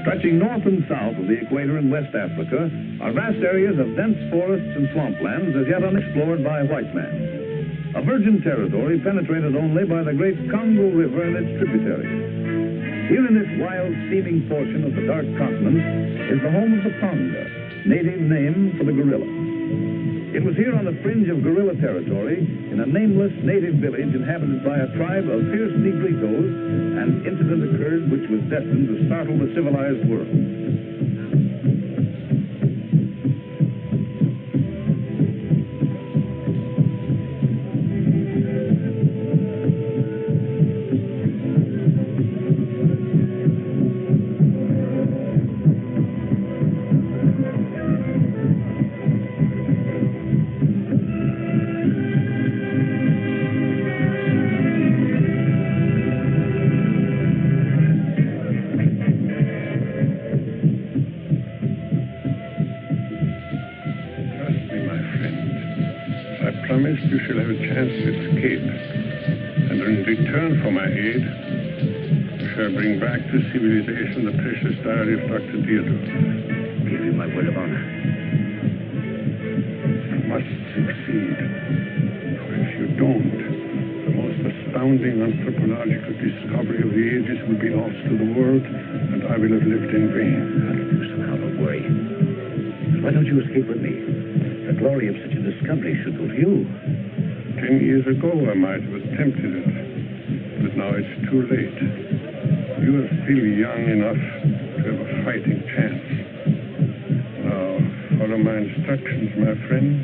Stretching north and south of the equator in West Africa are vast areas of dense forests and swamplands as yet unexplored by white man. A virgin territory penetrated only by the great Congo River and its tributaries. Here in this wild, steaming portion of the dark continent is the home of the Pongo, native name for the gorilla. It was here on the fringe of gorilla territory, in a nameless native village inhabited by a tribe of fierce Negritos, an incident occurred which was destined to startle the civilized world. You shall have a chance to escape, and in return for my aid, you shall bring back to civilization the precious diary of Dr. Deirdre. Give you my word of honor. You must succeed, for if you don't, the most astounding anthropological discovery of the ages will be lost to the world, and I will have lived in vain. I'll do somehow, don't worry. Why don't you escape with me? The glory of such a discovery should go to you. 10 years ago, I might have attempted it, but now it's too late. You are still young enough to have a fighting chance. Now, follow my instructions, my friend,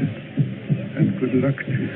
and good luck to you.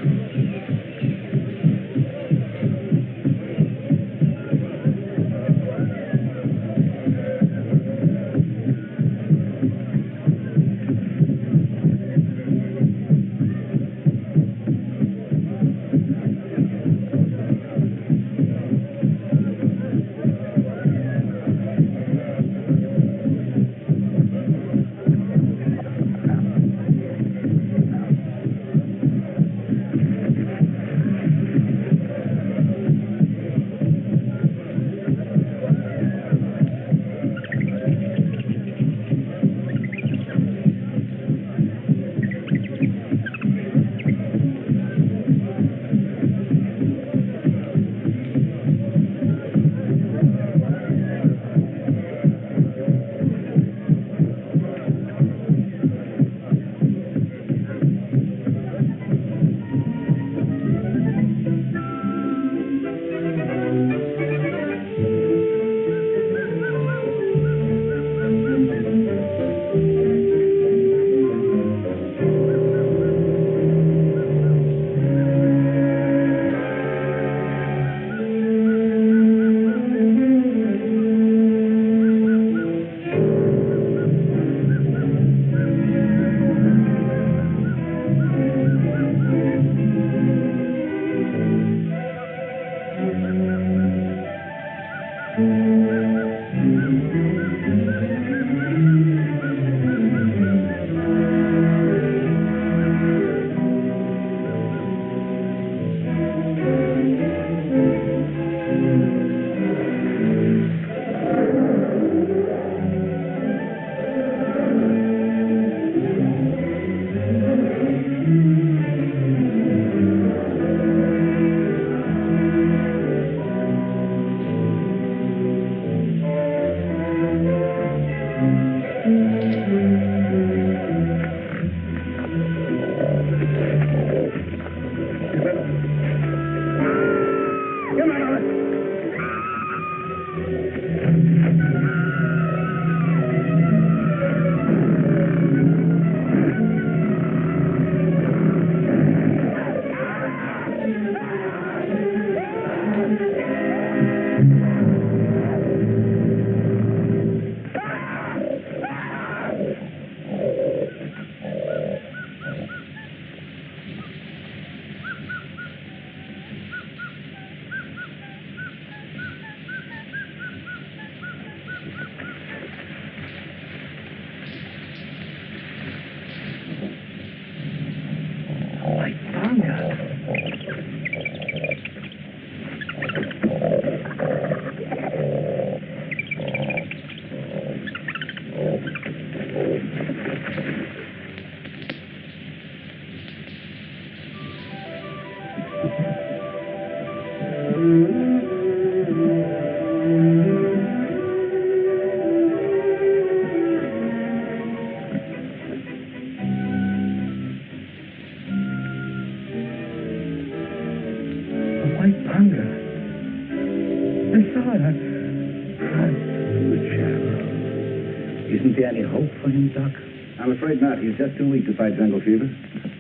Isn't there any hope for him, Doc? I'm afraid not. He's just too weak to fight jungle fever.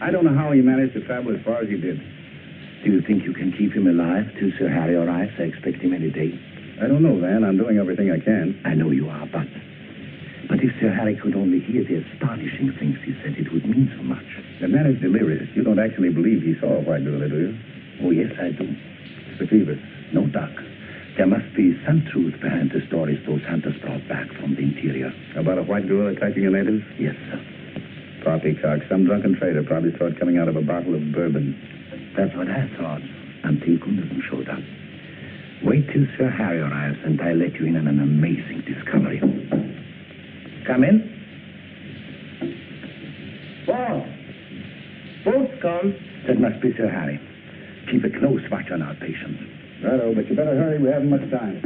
I don't know how he managed to travel as far as he did. Do you think you can keep him alive till Sir Harry arrives? I expect him any day. I don't know, Van. I'm doing everything I can. I know you are, but if Sir Harry could only hear the astonishing things he said, it would mean so much. The man is delirious. You don't actually believe he saw a white gorilla, do you? Oh, yes, I do. Mr. Cleaver. No, Doc. There must be some truth behind the stories those hunters brought back from the interior. About a white gorilla attacking a native? Yes, sir. Poppycock. Some drunken trader probably saw it coming out of a bottle of bourbon. That's what I thought, until Gunderson showed up. Wait till Sir Harry arrives, and I'll let you in on an amazing discovery. Come in. Boss! Boat's gone. That must be Sir Harry. Keep a close watch on our patient. Righto, but you better hurry. We haven't much time.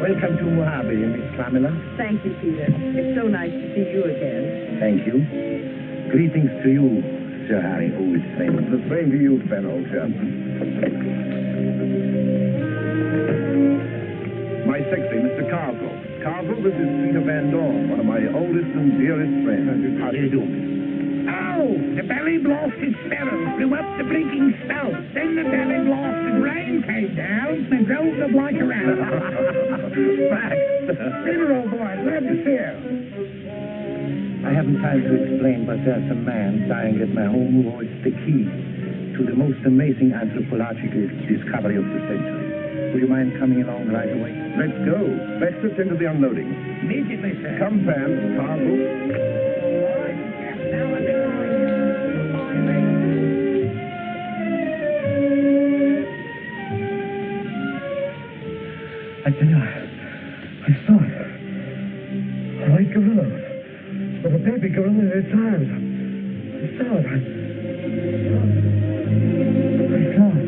Welcome to Mojave, Miss Camilla. Thank you, Peter. It's so nice to see you again. Thank you. Greetings to you, Sir Harry, who is friend. The same to you, Ben, old chap. My sexy, Mr. Carville. Carville, this is Peter Van Dorn, one of my oldest and dearest friends. How do you do? Oh, the belly blasted sparrow flew up the blinking spout. Then the belly blasted rain came down and drove the blight around. Facts. Peter, old boy, glad to see you. I haven't time to explain, but there's a man dying at my home who holds the key to the most amazing anthropological discovery of the century. Would you mind coming along right away? Let's go. Let's sit into the unloading. Immediately, sir. Come, Van. Carville. Now I've been I tell you, I saw it. A white gorilla with a baby gorilla in its arms. I saw it. I saw it.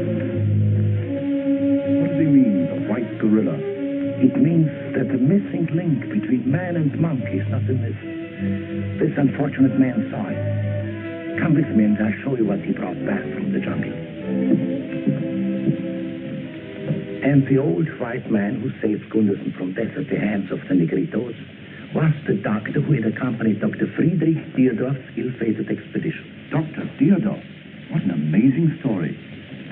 What does he mean, a white gorilla? It means that the missing link between man and monkey is not a myth. This unfortunate man saw it. Come with me and I'll show you what he brought back from the jungle. And the old white man who saved Gunderson from death at the hands of the Negritos was the doctor who had accompanied Dr. Friedrich Deardorff's ill-fated expedition. Dr. Deardorff. What an amazing story.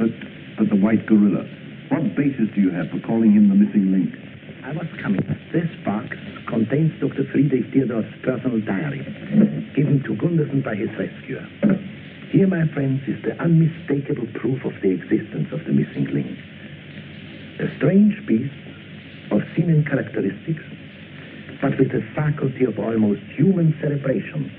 But the white gorilla. What basis do you have for calling him the missing link? I was coming. This box contains Dr. Friedrich Deardorff's personal diary, given to Gunderson by his rescuer. Here, my friends, is the unmistakable proof of the existence of the missing link. A strange beast of simian characteristics, but with the faculty of almost human cerebration.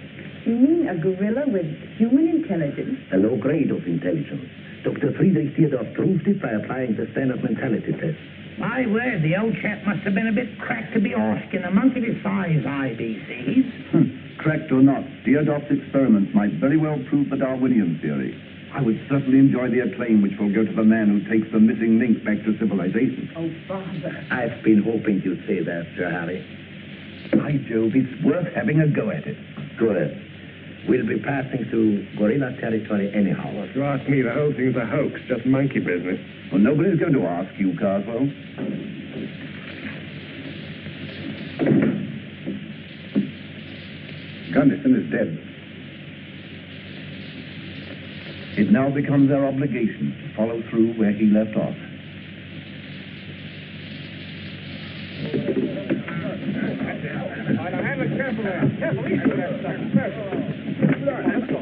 You mean a gorilla with human intelligence? A low grade of intelligence. Dr. Friedrich Deardorff proved it by applying the standard mentality test. My word, the old chap must have been a bit cracked to be asking a monkey this size IBCs. Correct or not, Deardorff's experiments might very well prove the Darwinian theory. I would certainly enjoy the acclaim which will go to the man who takes the missing link back to civilization. Oh, Father. I've been hoping you'd say that, Sir Harry. By Jove, it's worth having a go at it. Good. We'll be passing through gorilla territory anyhow. Well, if you ask me, the whole thing's a hoax, just monkey business. Well, nobody's going to ask you, Carswell. Gunderson is dead. It now becomes our obligation to follow through where he left off. Careful there. Careful, easy with that stuff. Careful. Let's go.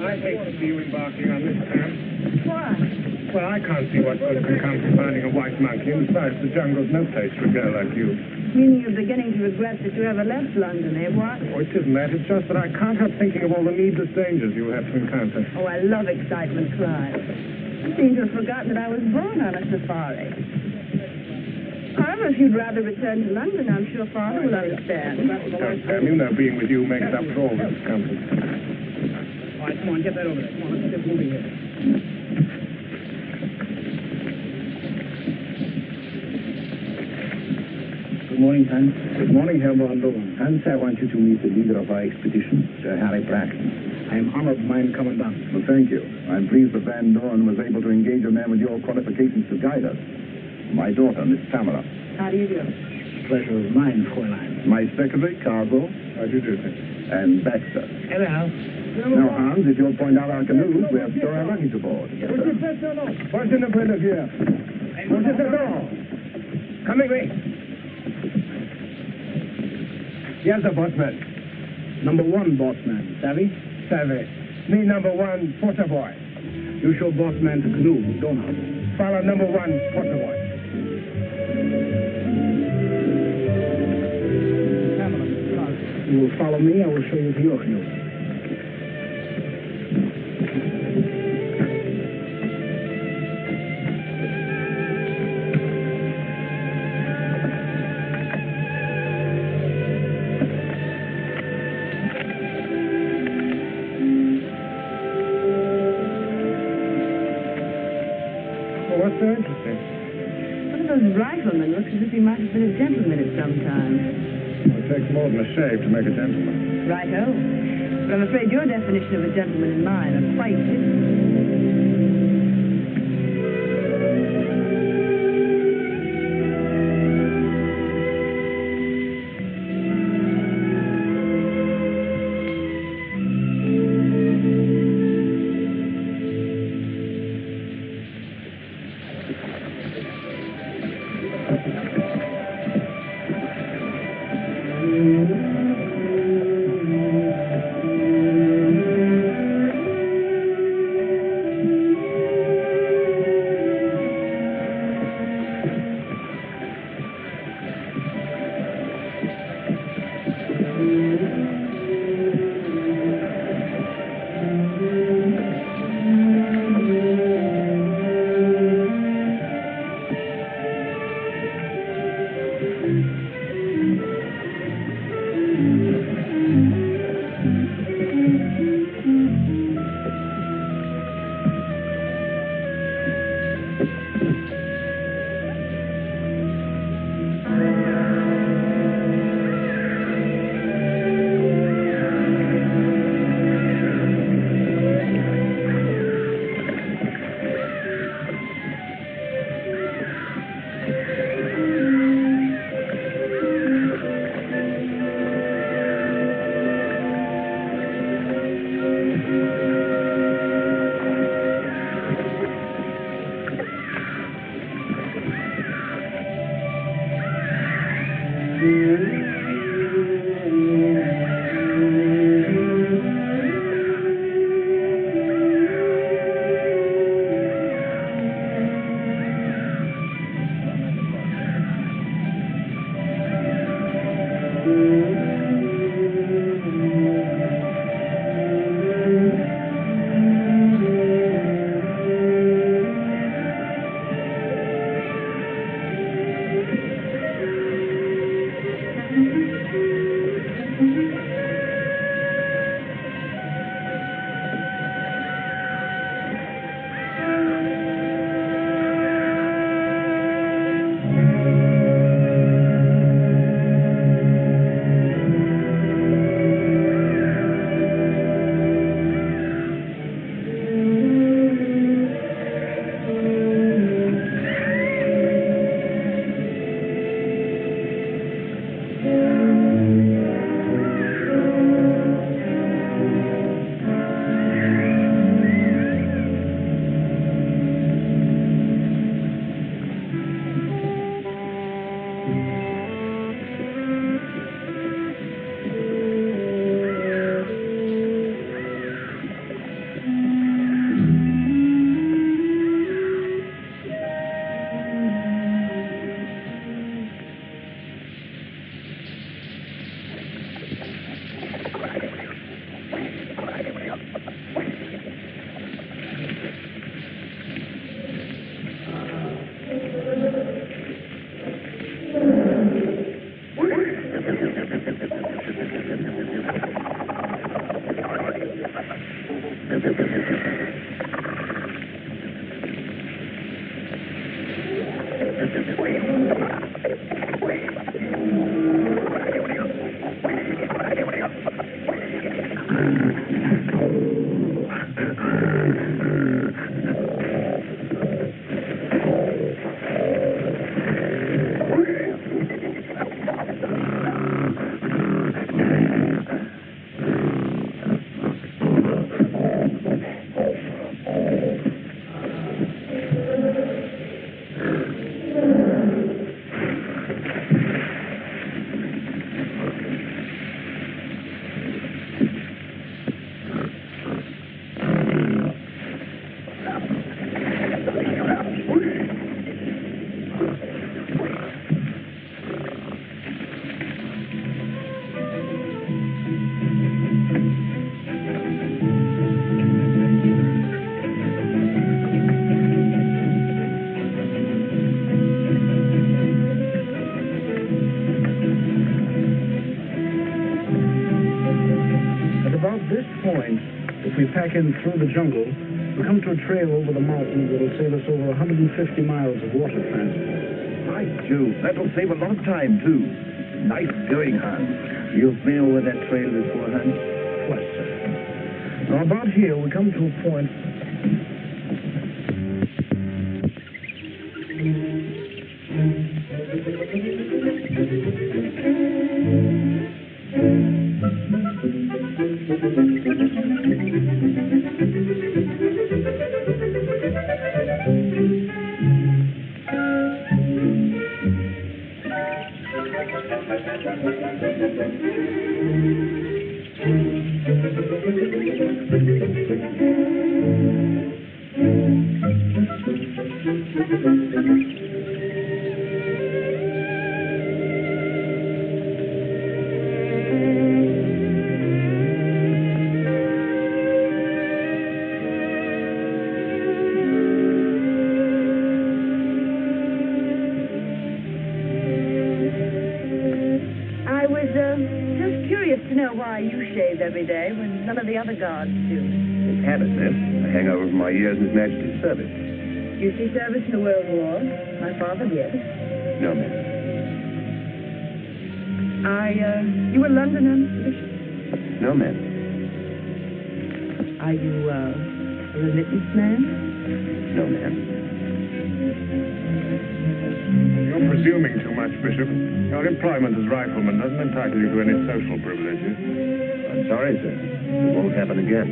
I hate to see you embarking on this, Pam. Why? Well, I can't see what good can come from finding a white monkey, and besides, the jungle's no place for a girl like you. Meaning you're beginning to regret that you ever left London, eh, what? Oh, it isn't that. It's just that I can't help thinking of all the needless dangers you have to encounter. Oh, I love excitement, Clive. You seem to have forgotten that I was born on a safari. However, if you'd rather return to London, I'm sure Father will understand. Don't, Pam. You know being with you makes up for all the discomfort. All right, come on, get that over there. Come on, let's get moving here. Good morning, Hans. Good morning, Herr Pongo. Hans, I want you to meet the leader of our expedition, Sir Harry Braxton. I am honored, mein Commandant. Well, thank you. I'm pleased that Van Dorn was able to engage a man with your qualifications to guide us. My daughter, Miss Tamara. How do you do? Pleasure is mine, Fräulein. My secretary, Carswell. How do you do, sir? And Baxter. Hello. Now, Hans, if you'll point out our canoes, we have store our luggage aboard. What's in the point of view? What's at the door? Coming away. Yes, the bossman. Number one, bossman. Savvy? Savvy. Me, number one, porter boy. You show bossman the canoe, don't you? Follow number one, porter boy. You will follow me, I will show you to your canoe. Well, what's so interesting? One of those riflemen looks as if he might have been a gentleman at some time. Well, it takes more than a shave to make a gentleman. Right-ho. But I'm afraid your definition of a gentleman and mine are quite different. If we pack in through the jungle, we come to a trail over the mountains that'll save us over 150 miles of water transport. By Jove, that'll save a lot of time, too. Nice going, Hans. You've been over that trail before, Hans? Twice, sir. Now, about here, we come to a point... every day when none of the other guards do. It's habit, miss. I hang over my years in His Majesty's service. You see service in the World War? My father did. No, miss. You a Londoner, Bishop? No, ma'am. Are you, a remittance man? No, ma'am. You're presuming too much, Bishop. Your employment as rifleman doesn't entitle you to any social privileges. I'm sorry, sir. It won't happen again.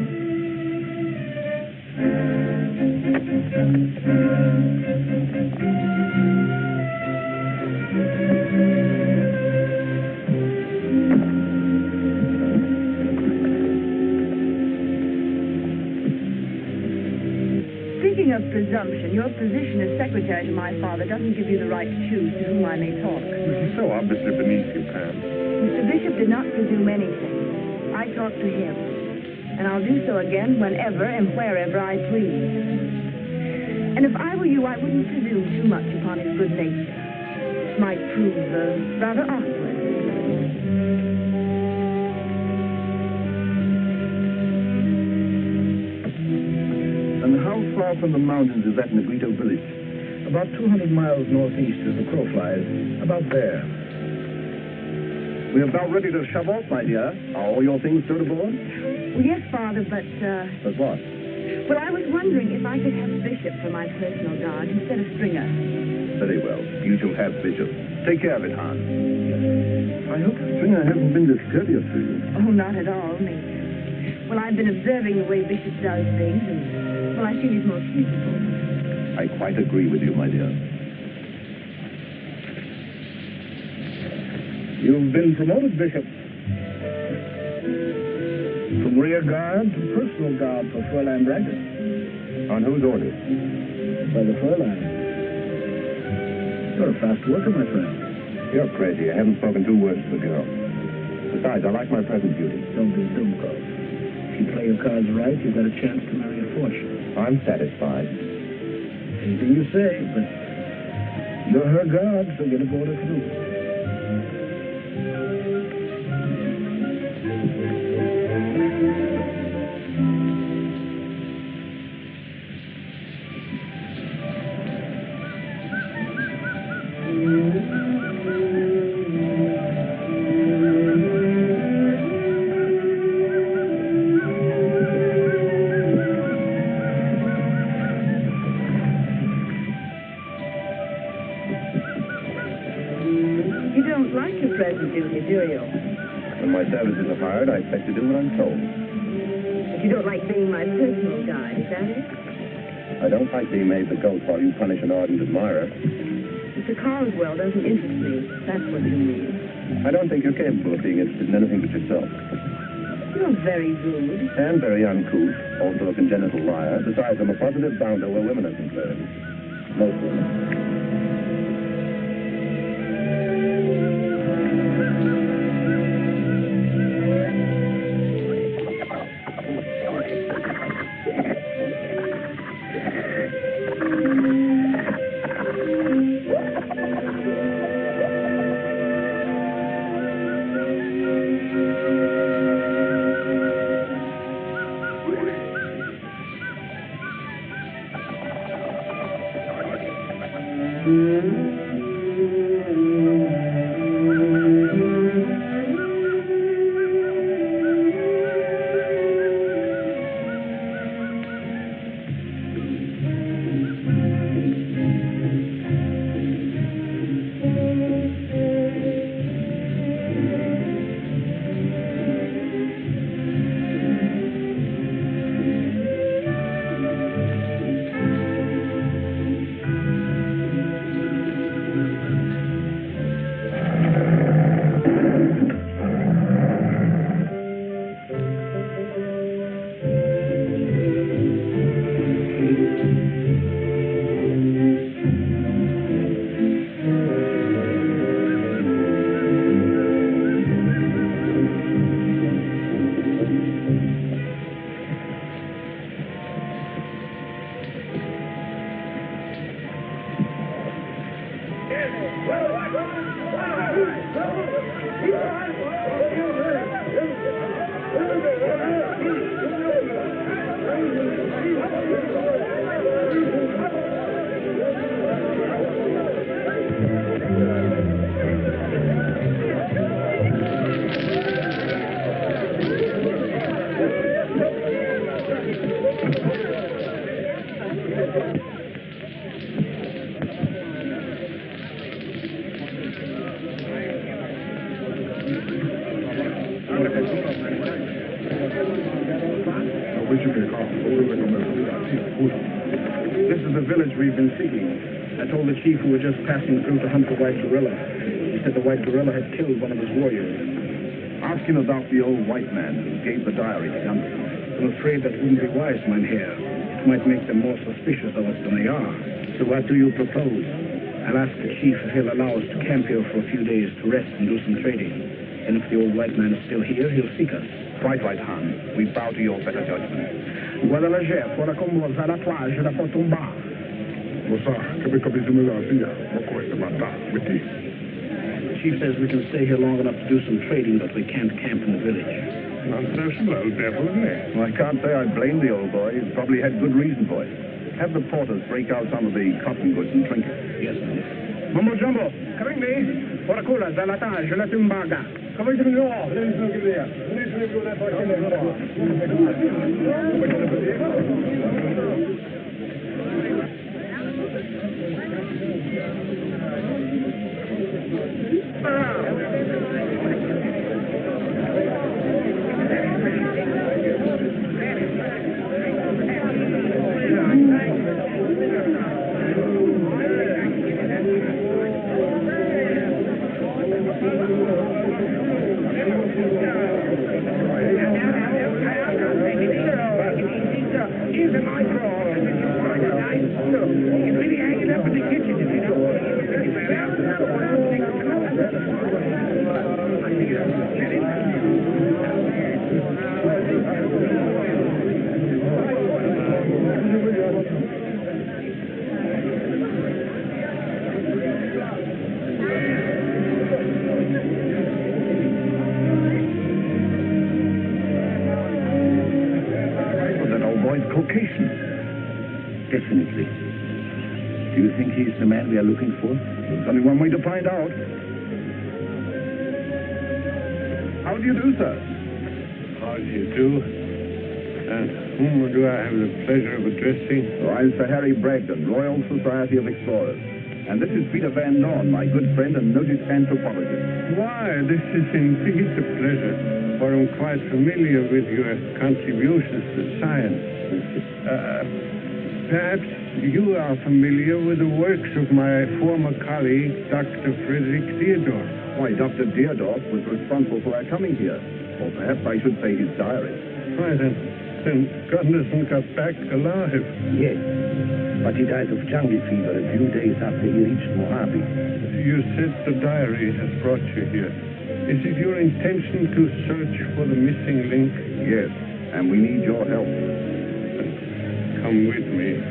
Speaking of presumption, your position as secretary to my father doesn't give you the right to choose to whom I may talk. This is so obviously beneath you, Pam. Mr. Bishop did not presume anything. I talked to him, and I'll do so again whenever and wherever I please. And if I were you, I wouldn't presume too much upon his good nature. It might prove rather awkward. And how far from the mountains is that Negrito village? About 200 miles northeast as the crow flies. About there. We're about ready to shove off, my dear. Are all your things stowed aboard? Well, yes, Father, but, But what? Well, I was wondering if I could have Bishop for my personal guard instead of Stringer. Very well. You shall have Bishop. Take care of it, Hans. I hope Stringer hasn't been discourteous to you. Oh, not at all, Well, I've been observing the way Bishop does things, and, well, I feel he's most useful. I quite agree with you, my dear. You've been promoted, Bishop. From rear guard to personal guard for Fräulein Bragdon. On whose orders? By the Fräulein. You're a fast worker, my friend. You're crazy. I haven't spoken 2 words to the girl. Besides, I like my present beauty. Don't be a dumb-go. If you play your cards right, you've got a chance to marry a fortune. I'm satisfied. Anything you say, but you're her guard, so get aboard her canoe. admired, I expect to do what I'm told. But you don't like being my personal guide, is that it? I don't like being made the goat while you punish an ardent admirer. Mr. Carswell doesn't interest me. That's what you mean. I don't think you're capable of being interested in anything but yourself. You're very rude. And very uncouth, also a congenital liar. Besides, I'm a positive bounder where women are concerned. Most women. This is the village we've been seeking. I told the chief we were just passing through to hunt the white gorilla. He said the white gorilla had killed one of his warriors. Ask him about the old white man who gave the diary to Gunter. I'm afraid that wouldn't be wise, Mynheer. It might make them more suspicious of us than they are. So what do you propose? I'll ask the chief if he'll allow us to camp here for a few days to rest and do some trading. And if the old white man is still here, he'll seek us. Quite right, Hans. We bow to your better judgment. Guadalajara, fora Combosa, la plage, la Potumba. Moça, The chief says we can stay here long enough to do some trading, but we can't camp in the village. Well, I can't say I blame the old boy. He's probably had good reason for it. Have the porters break out some of the cotton goods and trinkets. Yes, sir. Mumbo Jumbo, Kringley, fora Kula, Zalatage, la Tumbaga. Come to the wall. Definitely. Do you think he's the man we are looking for? There's only one way to find out. How do you do, sir? How do you do? And whom do I have the pleasure of addressing? Oh, I'm Sir Harry Bragdon, Royal Society of Explorers. And this is Peter Van Dorn, my good friend and noted anthropologist. Why, this is indeed a pleasure. for I'm quite familiar with your contributions to science. Perhaps you are familiar with the works of my former colleague, Dr. Frederick Theodore. Why, Dr. Deardorff was responsible for our coming here. Or perhaps I should say his diary. Why, then Gunderson got back alive. Yes, but he died of jungle fever a few days after he reached Mojave. You said the diary has brought you here. Is it your intention to search for the missing link? Yes, and we need your help. Come with me.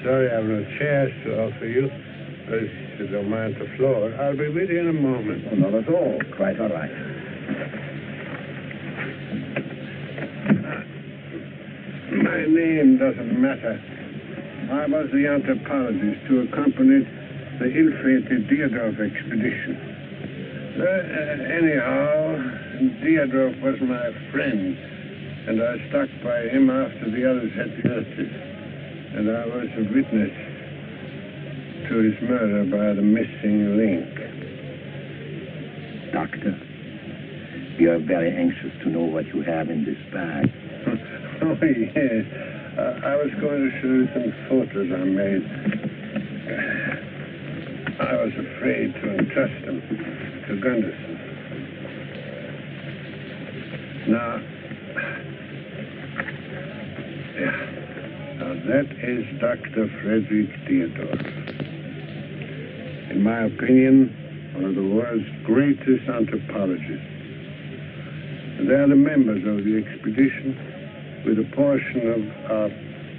Sorry I have no chairs to offer you. But if you don't mind the floor, I'll be with you in a moment. Oh, not at all. Quite all right. My name doesn't matter. I was the anthropologist who accompanied the ill-fated Deardorff expedition. Anyhow, Deardorff was my friend, and I stuck by him after the others had deserted. And I was a witness to his murder by the missing link. Doctor, we are very anxious to know what you have in this bag. Oh, yes. I was going to show you some photos I made. I was afraid to entrust them to Gunderson. Now, that is Dr. Frederick Deardorff. In my opinion, one of the world's greatest anthropologists. And they are the members of the expedition with a portion of our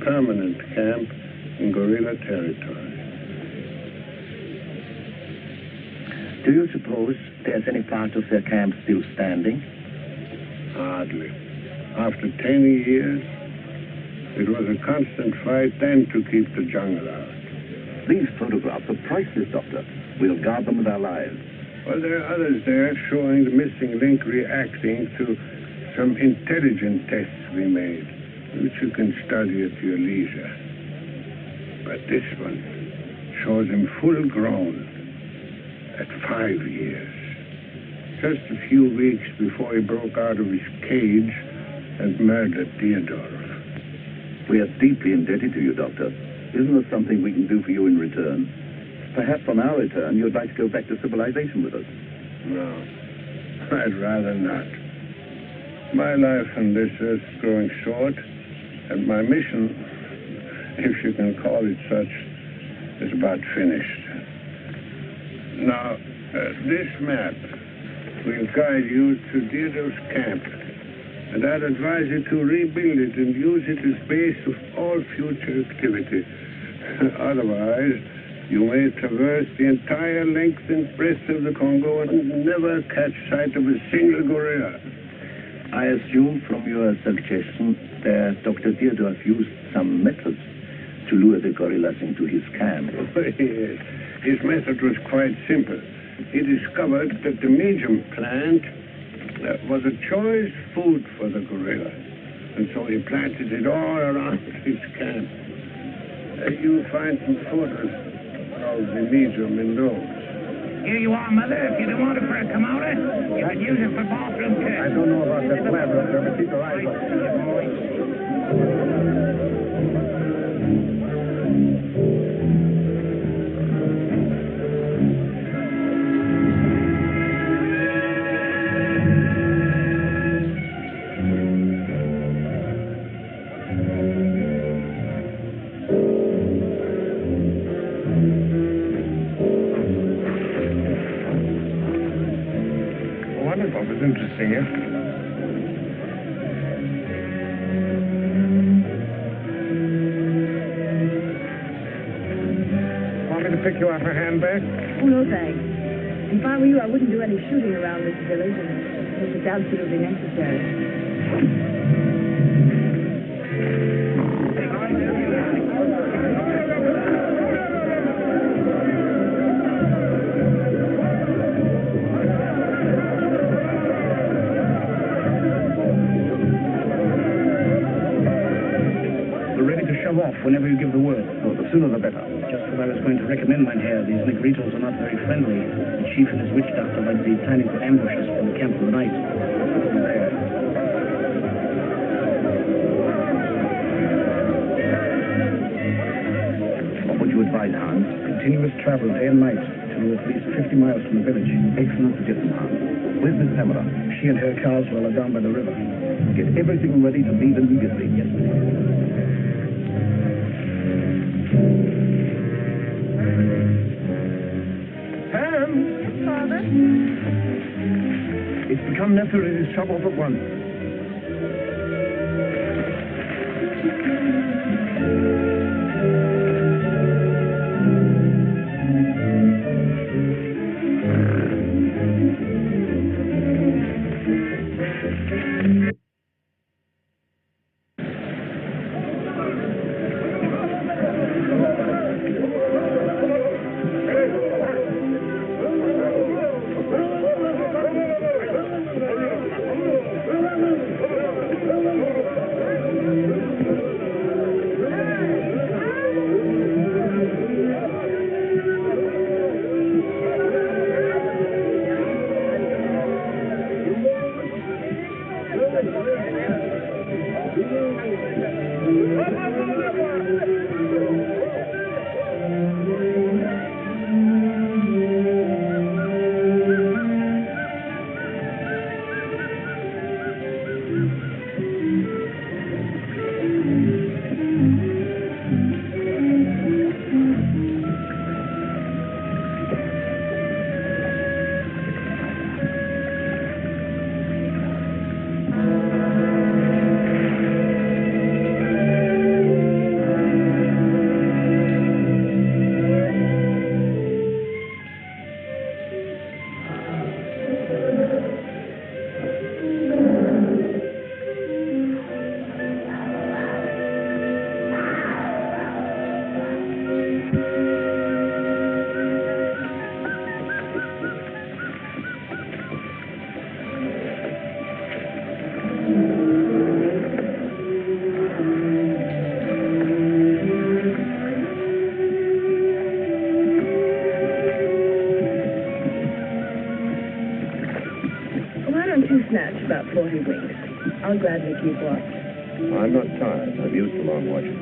permanent camp in gorilla territory. Do you suppose there's any part of their camp still standing? Hardly. After 10 years, it was a constant fight then to keep the jungle out. These photographs are priceless, Doctor. We'll guard them with our lives. Well, there are others there showing the missing link reacting to some intelligent tests we made, which you can study at your leisure. But this one shows him full grown at 5 years. Just a few weeks before he broke out of his cage and murdered Deardorff. We are deeply indebted to you, Doctor. Isn't there something we can do for you in return? Perhaps on our return, you'd like to go back to civilization with us. No, I'd rather not. My life on this earth is growing short, and my mission, if you can call it such, is about finished. Now, this map will guide you to Deardorff's camp, and I'd advise you to rebuild it and use it as base of all future activity. Otherwise, you may traverse the entire length and breadth of the Congo and never catch sight of a single gorilla. I assume from your suggestion that Dr. Deardorff used some methods to lure the gorillas into his camp. Yes. His method was quite simple. He discovered that the medium plant was a choice food for the gorilla, and so he planted it all around his camp. You'll find some photos of the medium in those. Here you are, Mother. If you don't want it for a commode, you can use it for bathroom care. I don't know about that plant, Doctor, but keep your eyes open. Wonderful. It was interesting, yeah? Want me to pick you up a handbag? Oh, no, thanks. If I were you, I wouldn't do any shooting around this village unless it's absolutely necessary. We're ready to shove off. off whenever you give the word. Oh, the sooner the better. Just what I was going to recommend, mein Herr. These Negritos are not very friendly. The chief and his witch doctor might be planning to ambush us from the camp of the night. What would you advise, Hans? Continuous travel day and night to at least 50 miles from the village. Excellent suggestion, Hans. Where's Miss Pamela? She and her Carswell are down by the river. Get everything ready to leave immediately. Yes, sir. Father? It's become necessary to shove off at once. Snatch about 40 winks. I'll gladly keep watch. I'm not tired. I'm used to long watches.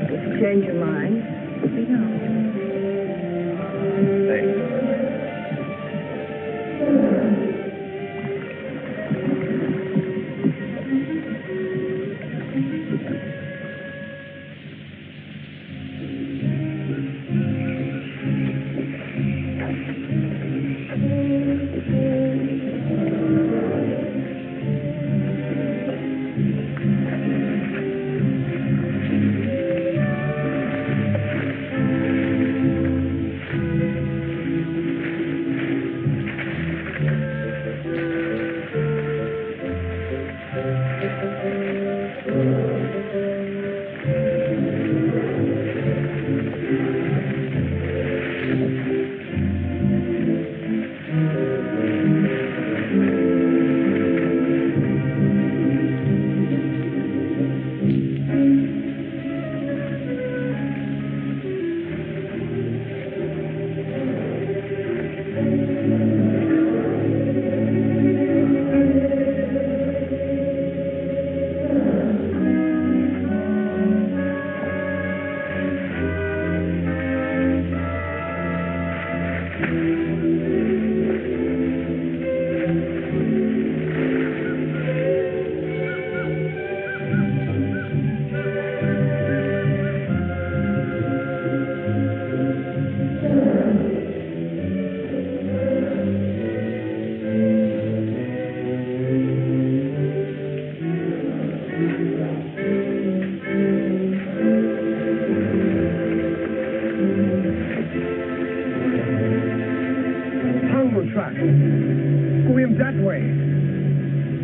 If you change your mind, let me know. Thanks. Tracks. Going that way.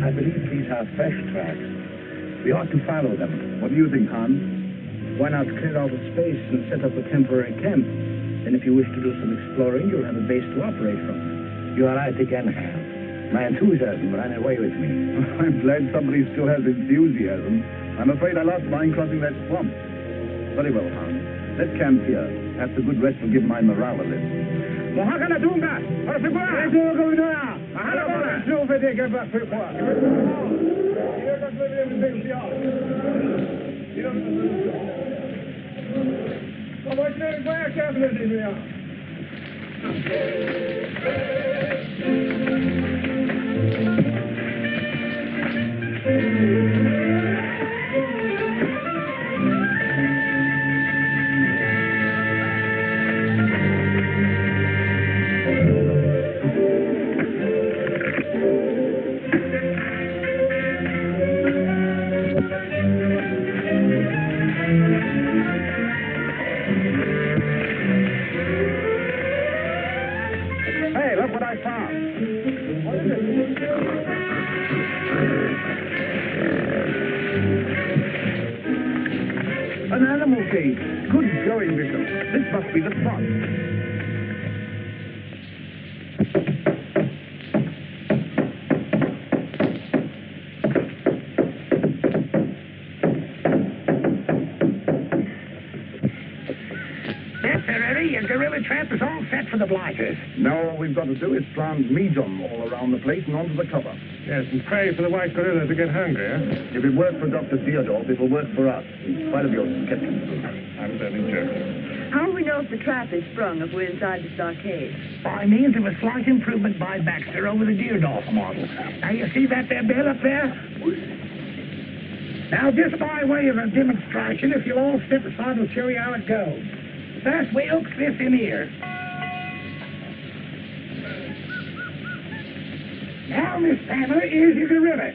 I believe these are fresh tracks. We ought to follow them. What do you think, Hans? Why not clear out the space and set up a temporary camp? Then if you wish to do some exploring, you'll have a base to operate from. You are right again, Hans. My enthusiasm ran away with me. I'm glad somebody still has enthusiasm. I'm afraid I lost mine crossing that swamp. Very well, Hans. Let's camp here. Perhaps a good rest will give my morale a lift. Hey, look what I found. What is it? An animal cage. Good going, Bishop. This must be the spot. Yes, sir, Eddie. Your gorilla trap is all set for the blighters. Now all we've got to do is plant medium all around the place and onto the cover. Yes, and pray for the white gorilla to get hungry, eh? If it worked for Dr. Theodore, it will work for us, in spite of your skepticism. I'm very joking. How will we know if the trap is sprung if we're inside the stockade? By means of a slight improvement by Baxter over the Deerdorf model. Now, you see that there bell up there? Now, just by way of a demonstration, if you'll all step aside, I'll show you how it goes. First, we hooks this in here. Now, Miss Pamela, here's your gorilla.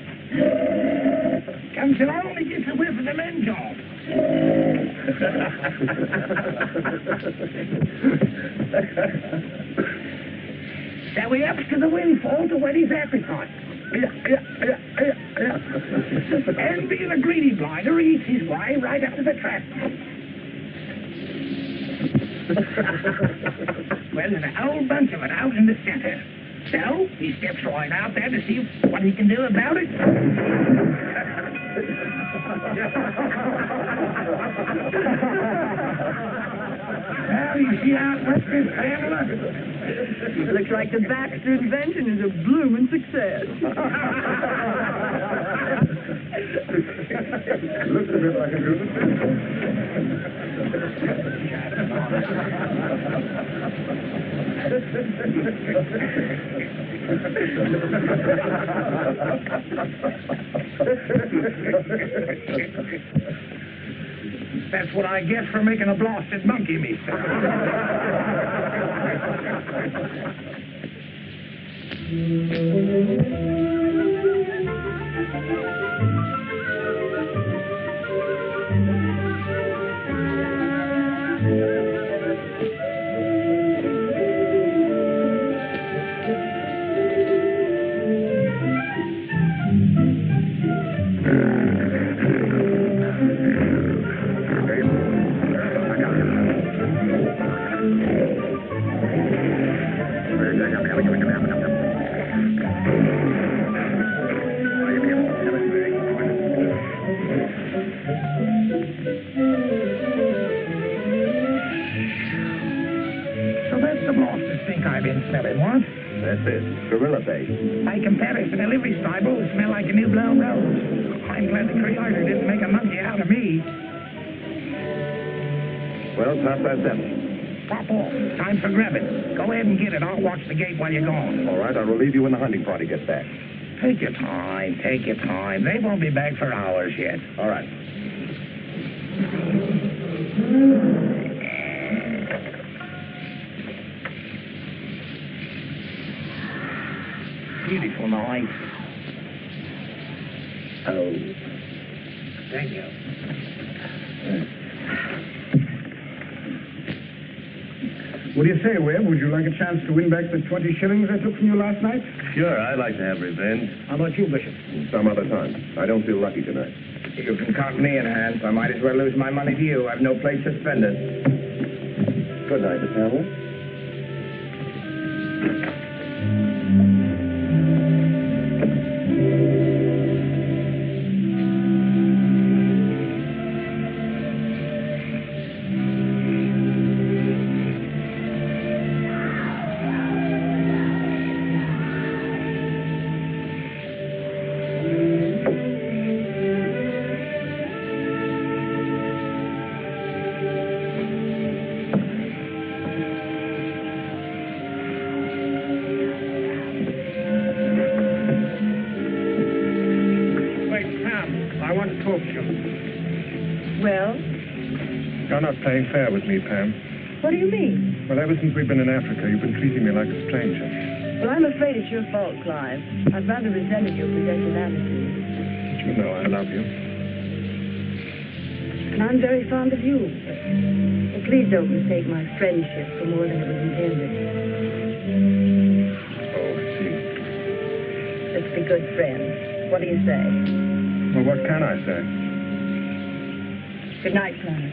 Comes along and gets a whiff of the men job. So he ups to the windfall to whet his appetite. And being a greedy blighter, he eats his way right up to the trap. Well, there's a whole bunch of it out in the center. So, he steps right out there to see what he can do about it. Well, you see how it works, Miss Pamela? Looks like the Baxter invention is a bloomin' success. Looks a bit like a gorilla. That's what I get for making a blasted monkey, mister. So that's the blaster stink I've been smelling, what? That's it. Gorilla bait. By comparison, a livery stable would smell like a new blown rose. I'm glad the Creator didn't make a monkey out of me. Well, past our 7. Pop off. Time for grabbing. Go ahead and get it. I'll watch the gate while you're gone. All right, I will leave you when the hunting party gets back. Take your time. Take your time. They won't be back for hours yet. All right. Beautiful night. Oh. Thank you. What do you say, Webb? Would you like a chance to win back the 20 shillings I took from you last night? Sure, I'd like to have revenge. How about you, Bishop? Some other time. I don't feel lucky tonight. You can count me in, Hans. I might as well lose my money to you. I've no place to spend it. Good night, Miss Hamill. You're not playing fair with me, Pam. What do you mean? Well, ever since we've been in Africa, you've been treating me like a stranger. Well, I'm afraid it's your fault, Clive. I've rather resented your possessive attitude. You know I love you. And I'm very fond of you. But please don't mistake my friendship for more than it was intended. Oh, I see. Let's be good friends. What do you say? Well, what can I say? Good night, Clive.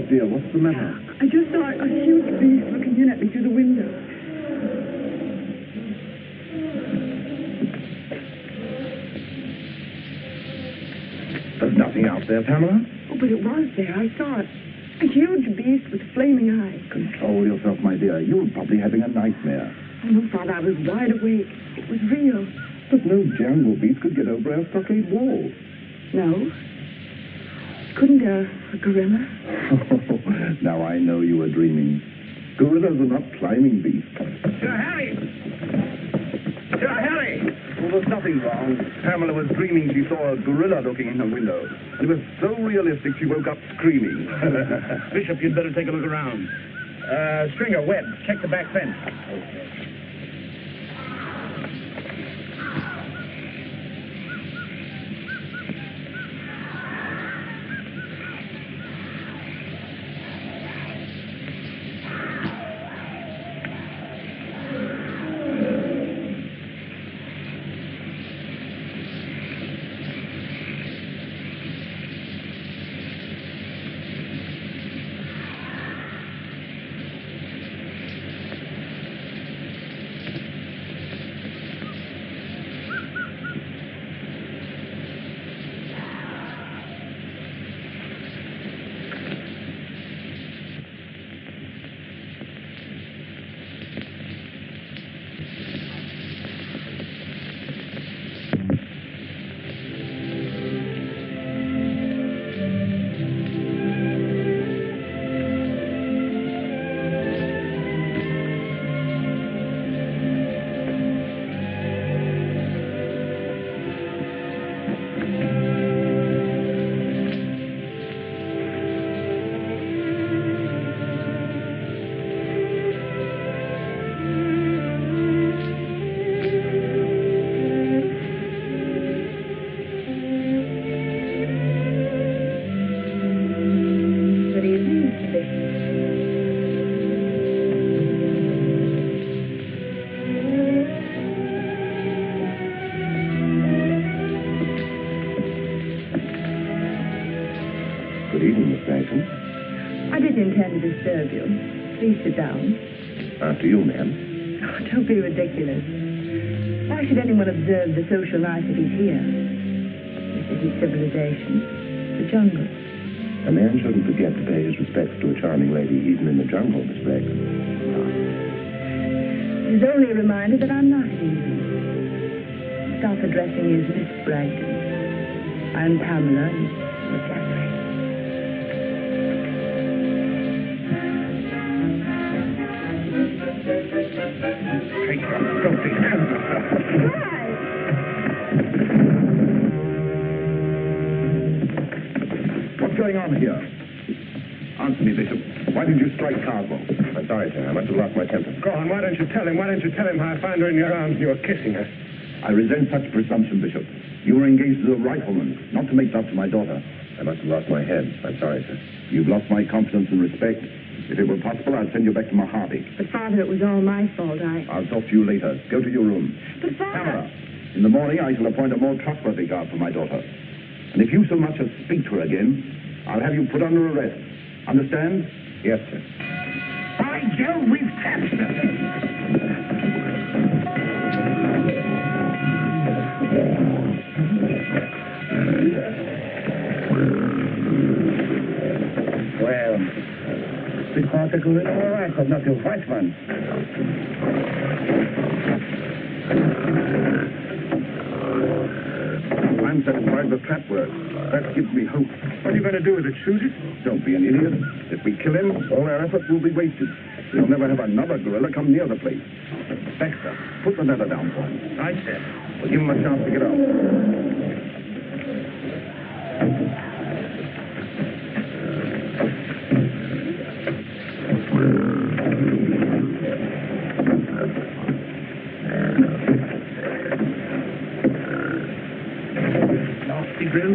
Dear, what's the matter? I just saw a huge beast looking in at me through the window. There's nothing out there, Pamela. Oh, but it was there. I saw it. A huge beast with flaming eyes. Control yourself, my dear. You're probably having a nightmare. Oh, no, Father, I was wide awake. It was real. But no jungle beast could get over our stockade wall. No? Couldn't a gorilla? Now I know you were dreaming. Gorillas are not climbing beasts. Sir Harry! Sir Harry! Well, there's nothing wrong. Pamela was dreaming she saw a gorilla looking in her window. It was so realistic she woke up screaming. Bishop, you'd better take a look around. Stringer, Webb, check the back fence. intend to disturb you. Please sit down. After you, ma'am. Oh, don't be ridiculous. Why should anyone observe the social niceties here? This isn't civilization. It's a jungle. A man shouldn't forget to pay his respects to a charming lady, even in the jungle, Miss Bragdon. It is only a reminder that I'm not England. Stop addressing me as Miss Bragdon. I'm Pamela, and you're Jeffrey. Take your filthy hands off her. Why? What's going on here? Answer me, Bishop. Why did you strike Cardwell? I'm sorry, sir. I must have lost my temper. Go on, why don't you tell him? Why don't you tell him how I found her in your arms and you were kissing her? I resent such presumption, Bishop. You were engaged as a rifleman, not to make love to my daughter. I must have lost my head. I'm sorry, sir. You've lost my confidence and respect. If it were possible, I'd send you back to Mojave. But, Father, it was all my fault. I'll talk to you later. Go to your room. But, Father... Pamela, in the morning I shall appoint a more trustworthy guard for my daughter. And if you so much as speak to her again, I'll have you put under arrest. Understand? Yes, sir. By Jove, we've captured her. Well, we caught the gorilla all right, but not the white one. I'm satisfied the trap worked. That gives me hope. What are you going to do with it? Shoot it? Don't be an idiot. If we kill him, all our efforts will be wasted. We'll never have another gorilla come near the place. Baxter, put the letter down for him. Right, sir. We'll give him a chance to get out. Nasty grill.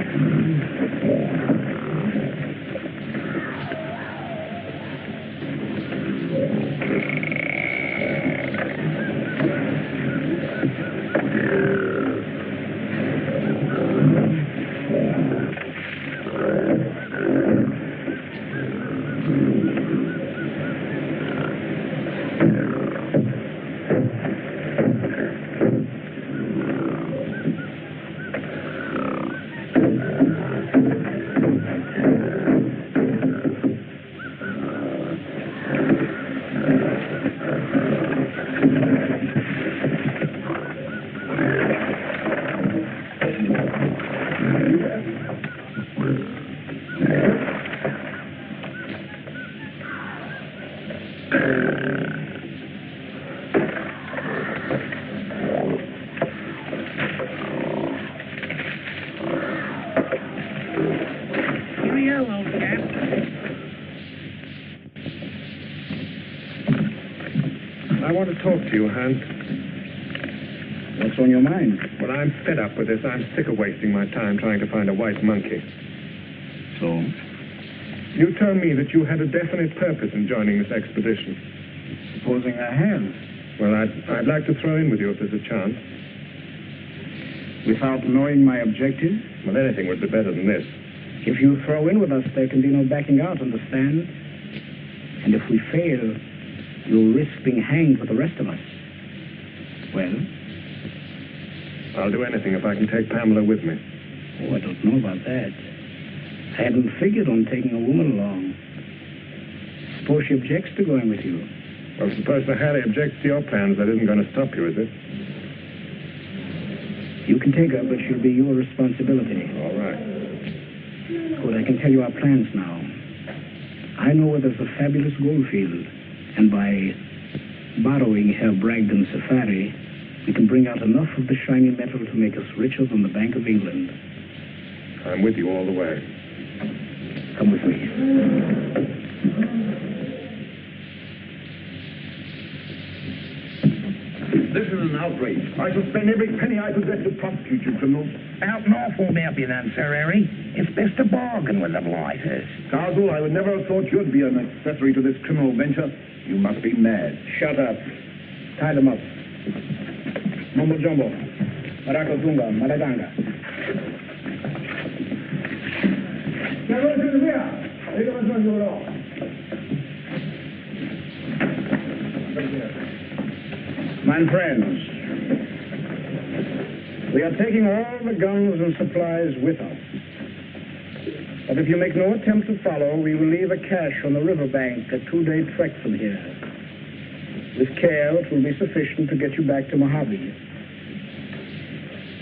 Cheerio, old chap. I want to talk to you, Hans. What's on your mind? Well, I'm fed up with this. I'm sick of wasting my time trying to find a white monkey. So? You told me that you had a definite purpose in joining this expedition. Supposing I have. Well, I'd like to throw in with you if there's a chance. Without knowing my objective? Well, anything would be better than this. If you throw in with us, there can be no backing out, understand? And if we fail, you'll risk being hanged with the rest of us. Well? I'll do anything if I can take Pamela with me. Oh, I don't know about that. I hadn't figured on taking a woman along. Suppose she objects to going with you. Well, suppose the Harry objects to your plans. That isn't going to stop you, is it? You can take her, but she'll be your responsibility. All right. Good, I can tell you our plans now. I know where there's a fabulous gold field, and by borrowing Herr Bragdon's safari, we can bring out enough of the shiny metal to make us richer than the Bank of England. I'm with you all the way. Come with me. This is an outrage. I shall spend every penny I possess to prosecute you, criminal. Out north won't help you none, Sir Harry. It's best to bargain with the blighters. Cardwell, I would never have thought you'd be an accessory to this criminal venture. You must be mad. Shut up. Tie them up. Mumbo Jumbo. Maracotunga. Maradanga. My friends, we are taking all the guns and supplies with us. But if you make no attempt to follow, we will leave a cache on the riverbank, a 2-day trek from here. With care, it will be sufficient to get you back to Mojave.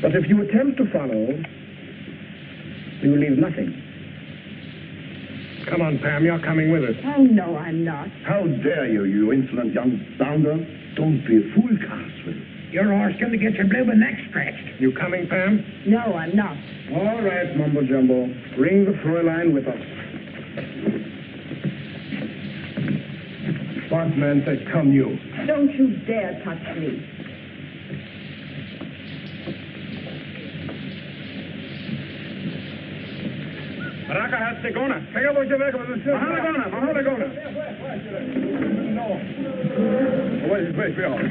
But if you attempt to follow, we will leave nothing. Come on, Pam, you're coming with us. Oh, no, I'm not. How dare you, you insolent young bounder? Don't be a fool, Carswell. You're asking to get your bloomin' neck stretched. You coming, Pam? No, I'm not. All right, Mumbo Jumbo. Bring the Fräulein with us. Bondman says come you. Don't you dare touch me. Baraka hat Segona. Pega voce weg, was ist das? Mahana. No. Wait, we are.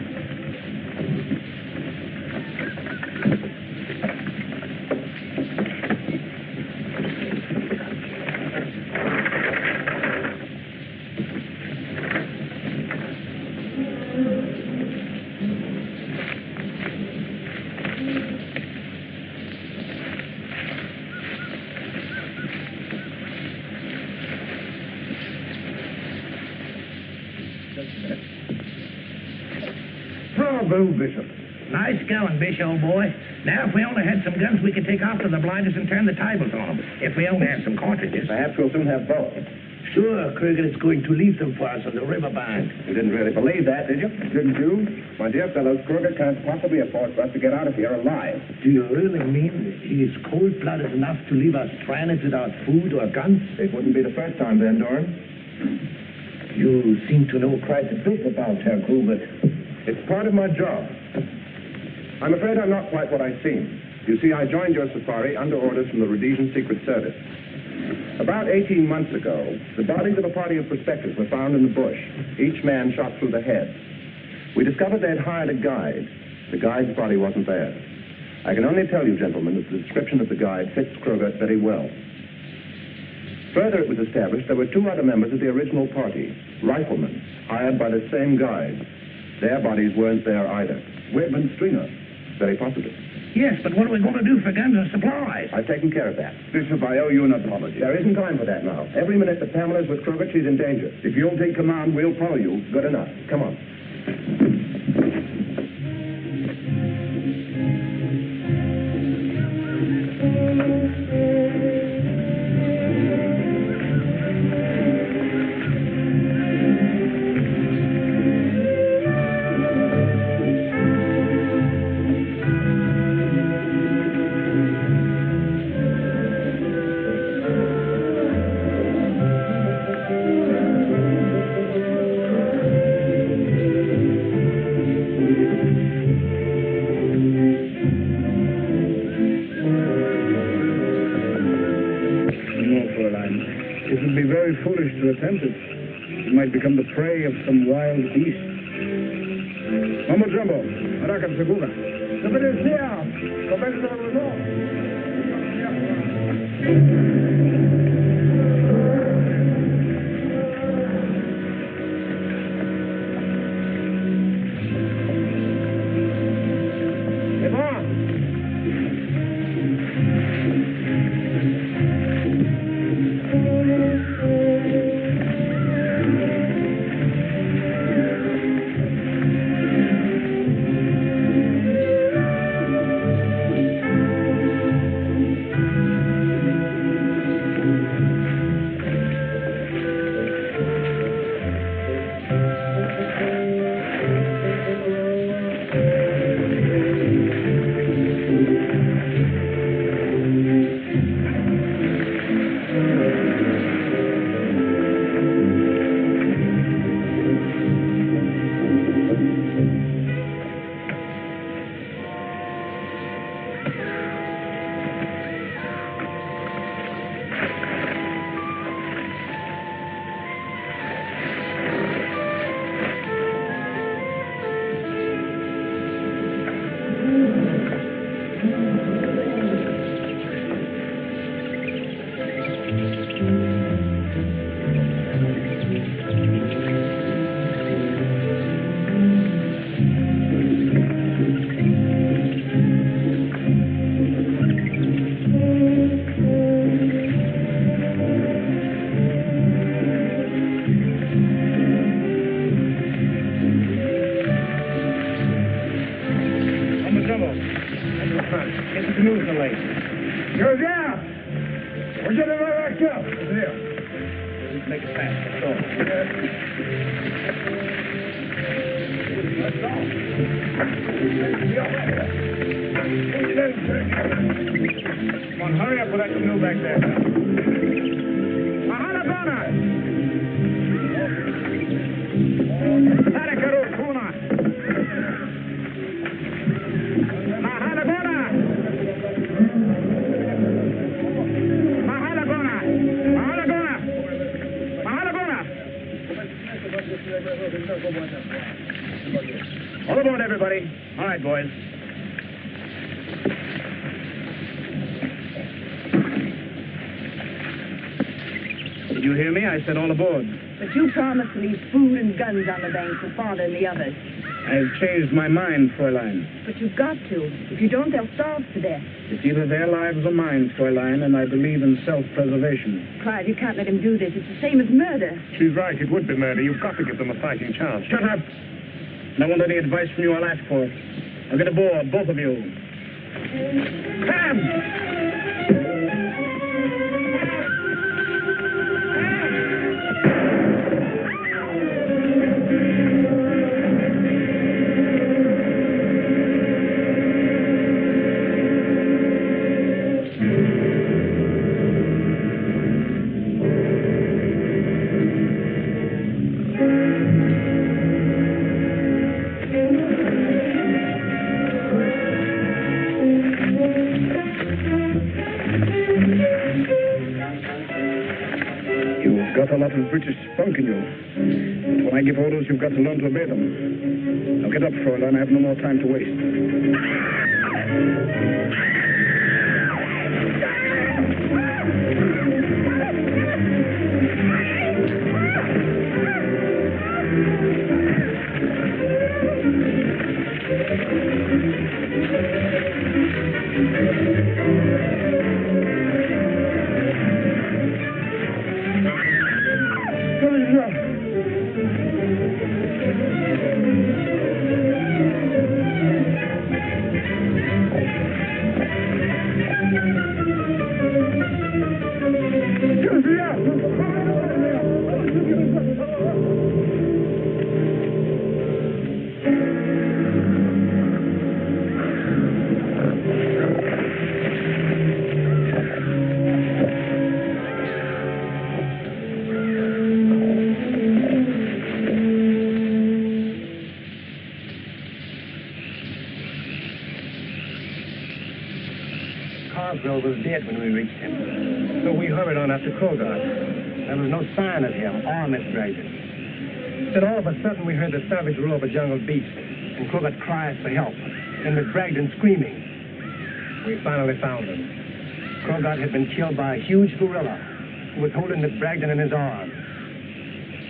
Bravo, Bishop. Nice going, Bish, old boy. Now, if we only had some guns, we could take off to the blinders and turn the tables on them. If we only had some cartridges. Perhaps we'll soon have both. Sure, Krieger is going to leave them for us on the riverbank. You didn't really believe that, did you? Didn't you? My dear fellows, Kruger can't possibly afford for us to get out of here alive. Do you really mean he is cold-blooded enough to leave us stranded without food or guns? It wouldn't be the first time, Van Dorn. You seem to know quite a bit about Herr Gruber. It's part of my job. I'm afraid I'm not quite what I seem. You see, I joined your safari under orders from the Rhodesian Secret Service. About 18 months ago, the bodies of a party of prospectors were found in the bush, each man shot through the head. We discovered they'd hired a guide. The guide's body wasn't there. I can only tell you, gentlemen, that the description of the guide fits Kruger very well. Further, it was established there were 2 other members of the original party, riflemen, hired by the same guide. Their bodies weren't there either. Webb and Stringer. Very possibly. Yes, but what are we going to do for guns and supplies? I've taken care of that. Bishop, I owe you an apology. There isn't time for that now. Every minute that Pamela's with Kruger, she's in danger. If you'll take command, we'll follow you. Good enough. Come on. Become the prey of some wild beast. Mumbo Jumbo, Baraka Segura. front. Get the canoes in the lake. Goes out. We're getting right back up. Here. Let's make it fast. Let's go. Let's go. Come on, hurry up with that canoe back there. Mahalabana! Tarakaru Kuna! Mahalabana! Mahalabana! Mahalabana! Mahalabana! All aboard, everybody. All right, boys. Did you hear me? I said all aboard. But you promised to leave food and guns on the bank for Father and the others. I've changed my mind, Fräulein. But you've got to. If you don't, they'll starve to death. It's either their lives or mine, Fräulein, and I believe in self-preservation. Clive, you can't let him do this. It's the same as murder. She's right. It would be murder. You've got to give them a fighting chance. Shut up! I want any advice from you, I'll ask for it. Now get aboard, both of you. Come! Got a lot of British spunk in you. But when I give orders, you've got to learn to obey them. Now get up, Fräulein. I have no more time to waste. Carswell was dead when we reached him. So we hurried on after Krogard. There was no sign of him or Miss Bragdon. Then all of a sudden we heard the savage roar of a jungle beast and Krogard cries for help and Miss Bragdon screaming. We finally found him. Krogard had been killed by a huge gorilla who was holding Miss Bragdon in his arms.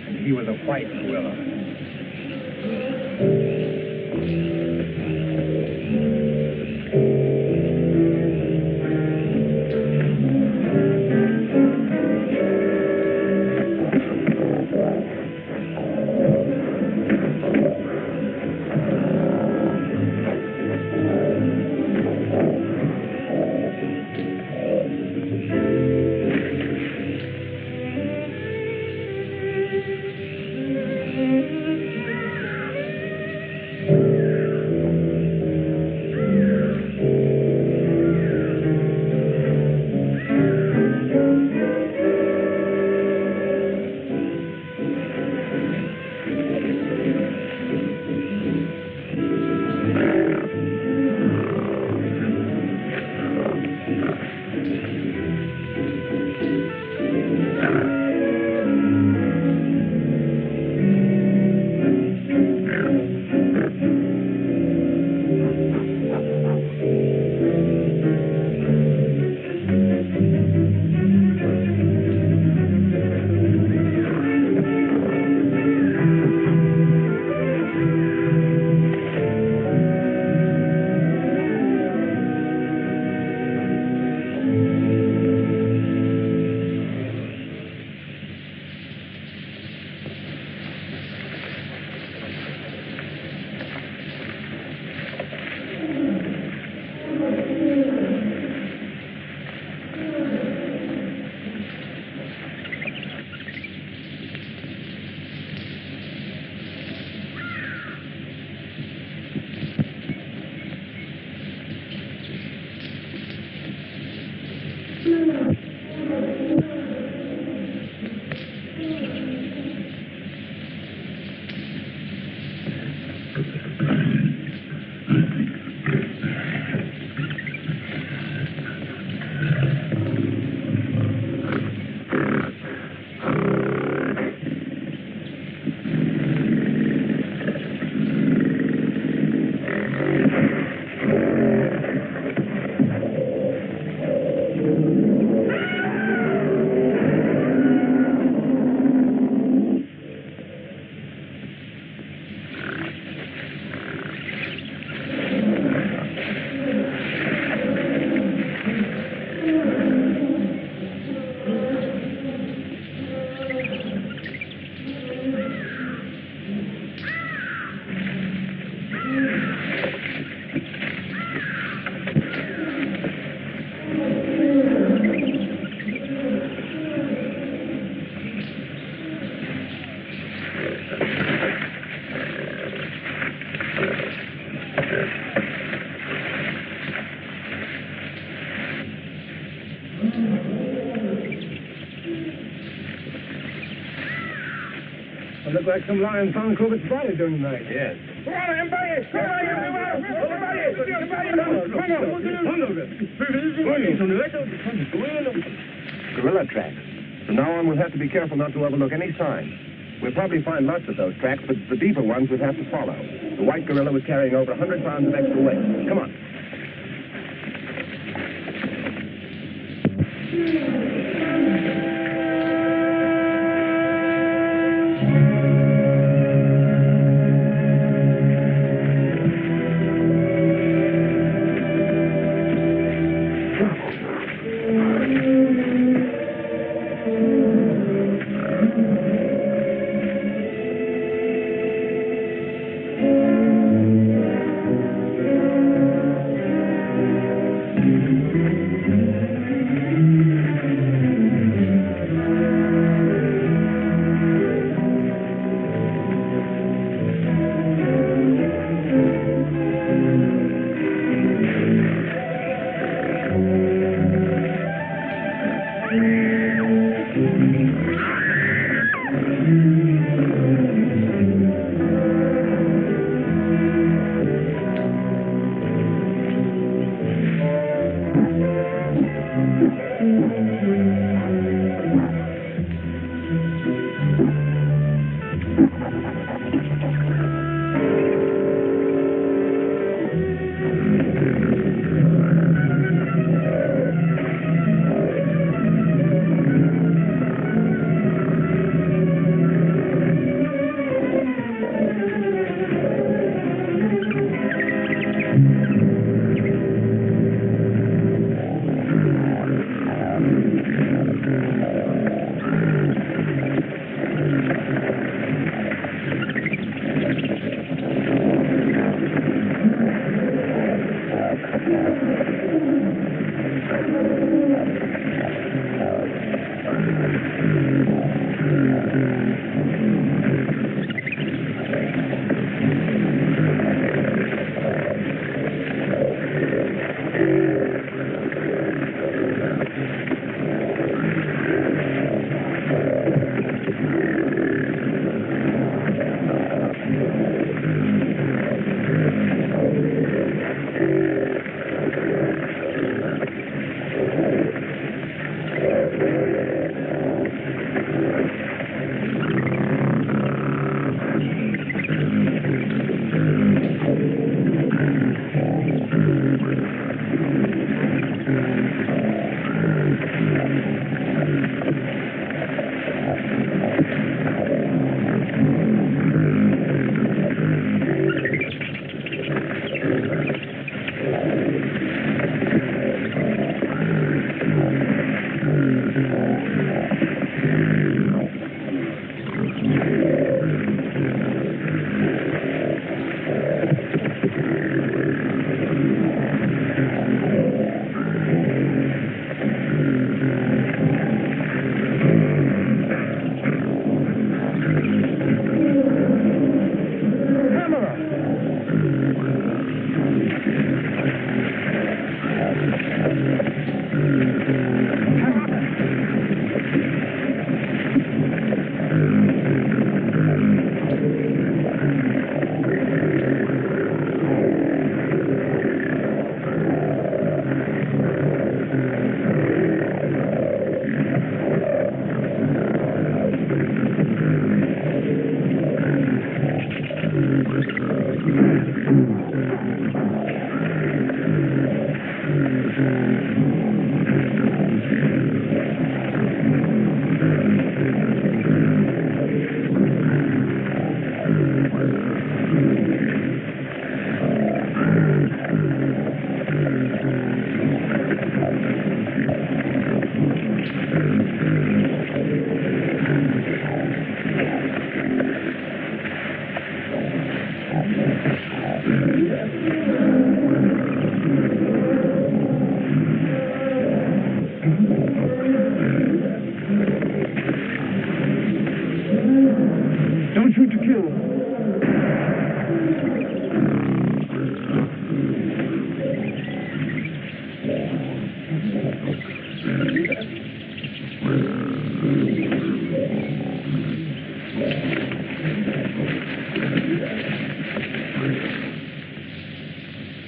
And he was a white gorilla. Looks like some lion found Corbett's body during the night. Yes. Gorilla tracks. From now on, we'll have to be careful not to overlook any signs. We'll probably find lots of those tracks, but the deeper ones we'll have to follow. The white gorilla was carrying over 100 pounds of extra weight. Come on.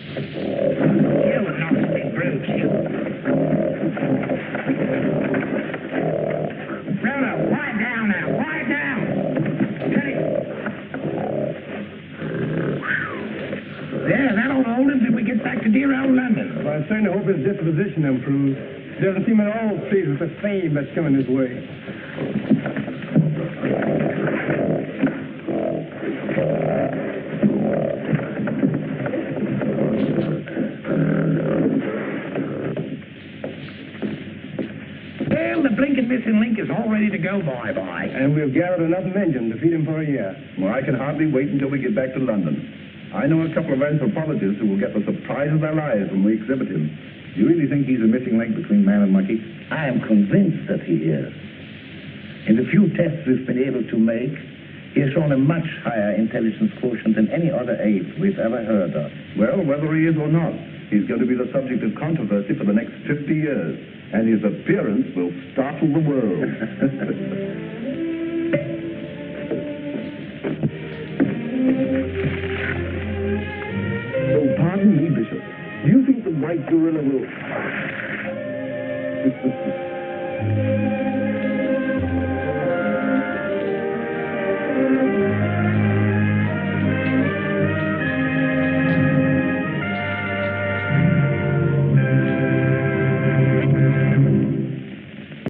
You nasty brute, you. Rhoda, quiet down now, quiet down. Steady. There, that'll hold him till we get back to dear old London. Well, I certainly hope his disposition improves. He doesn't seem at all pleased with the fame that's coming his way. Well, the blinking missing link is all ready to go bye-bye. And we've gathered enough men to feed him for a year. Well, I can hardly wait until we get back to London. I know a couple of anthropologists who will get the surprise of their lives when we exhibit him. Do you really think he's a missing link between man and monkey? I am convinced that he is. In the few tests we've been able to make, he has shown a much higher intelligence quotient than any other ape we've ever heard of. Well, whether he is or not, he's going to be the subject of controversy for the next 50 years. And his appearance will startle the world. Oh, pardon me, Bishop. Do you think the white gorilla will... It's the